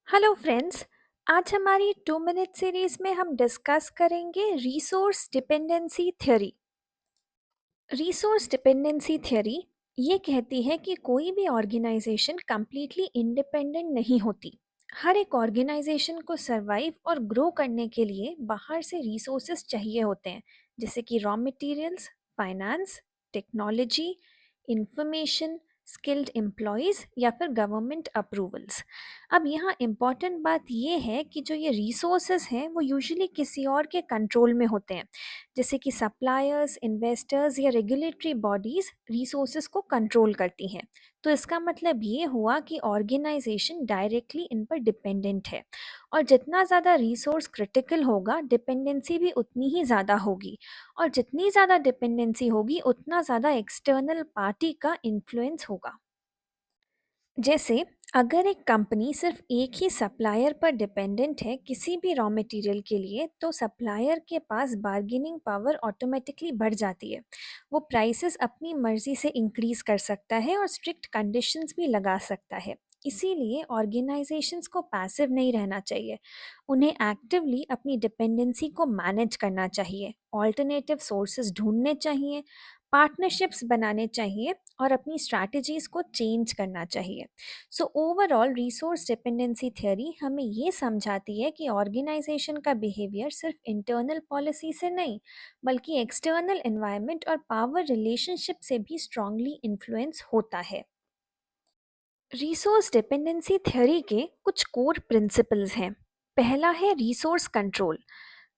Hello friends. आज हमारी 2 minute series में हम डिस्कस करेंगे resource dependency theory. Resource dependency theory ये कहती है कि कोई भी ऑर्गेनाइजेशन कंप्लीटली इंडिपेंडेंट नहीं होती। हर एक ऑर्गेनाइजेशन को सरवाइव और ग्रो करने के लिए बाहर से रिसोर्सेज चाहिए होते हैं, जैसे कि raw materials, finance, technology, information, skilled employees या फिर गवर्नमेंट अप्रूवल्स। अब यहाँ इम्पॉर्टेंट बात ये है कि जो ये रिसोर्सेज हैं वो यूजुअली किसी और के कंट्रोल में होते हैं, जैसे कि सप्लायर्स, इन्वेस्टर्स या रेगुलेटरी बॉडीज रिसोर्सेज को कंट्रोल करती हैं। तो इसका मतलब ये हुआ कि ऑर्गेनाइजेशन डायरेक्टली इन पर डिपेंडेंट है, और जितना ज़्यादा रिसोर्स क्रिटिकल होगा डिपेंडेंसी भी उतनी ही ज़्यादा होगी, और जितनी ज़्यादा डिपेंडेंसी होगी उतना ज़्यादा एक्सटर्नल पार्टी का इन्फ्लुएंस होगा। जैसे अगर एक कंपनी सिर्फ एक ही सप्लायर पर डिपेंडेंट है किसी भी रॉ मटेरियल के लिए, तो सप्लायर के पास बार्गेनिंग पावर ऑटोमेटिकली बढ़ जाती है। वो प्राइसेस अपनी मर्जी से इंक्रीज कर सकता है और स्ट्रिक्ट कंडीशंस भी लगा सकता है। इसीलिए ऑर्गेनाइजेशंस को पैसिव नहीं रहना चाहिए, उन्हें एक्टिवली अपनी डिपेंडेंसी को मैनेज करना चाहिए, ऑल्टरनेटिव सोर्सेज ढूंढने चाहिए, पार्टनरशिप्स बनाने चाहिए और अपनी स्ट्रैटेजीज को चेंज करना चाहिए। So overall resource dependency theory हमें ये समझाती है कि ऑर्गेनाइजेशन का बिहेवियर सिर्फ इंटरनल पॉलिसी से नहीं, बल्कि एक्सटर्नल एनवायरनमेंट और पावर रिलेशनशिप से भी स्ट्रांगली इन्फ्लुएंस होता है। रिसोर्स डिपेंडेंसी थ्योरी के कुछ कोर प्रिंसिपल्स हैं। पहला है रिसोर्स कंट्रोल।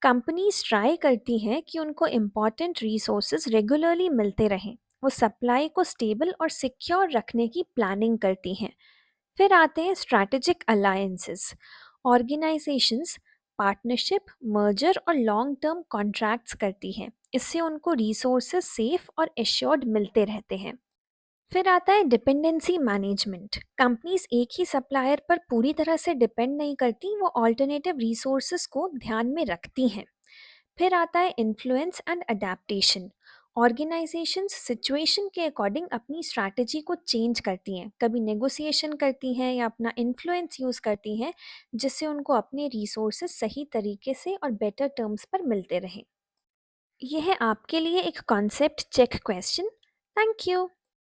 कंपनीज ट्राई करती हैं कि उनको इम्पॉर्टेंट रिसोर्सेज रेगुलरली मिलते रहें। वो सप्लाई को स्टेबल और सिक्योर रखने की प्लानिंग करती हैं। फिर आते हैं strategic alliances. Organisations partnership, merger और लॉन्ग टर्म कॉन्ट्रैक्ट्स करती हैं। इससे उनको रिसोर्सेज सेफ और एश्योर्ड मिलते रहते हैं। फिर आता है डिपेंडेंसी मैनेजमेंट। कंपनीज एक ही सप्लायर पर पूरी तरह से डिपेंड नहीं करती, वो ऑल्टरनेटिव रिसोर्सेज को ध्यान में रखती हैं। फिर आता है influence and adaptation. Organisations situation के अकॉर्डिंग अपनी स्ट्रैटेजी को चेंज करती हैं, कभी नेगोशिएशन करती हैं या अपना इन्फ्लुएंस यूज़ करती हैं, जिससे उनको अपने रिसोर्सेज सही तरीके से और बेटर टर्म्स पर मिलते रहें। यह है आपके लिए एक concept check question. Thank you.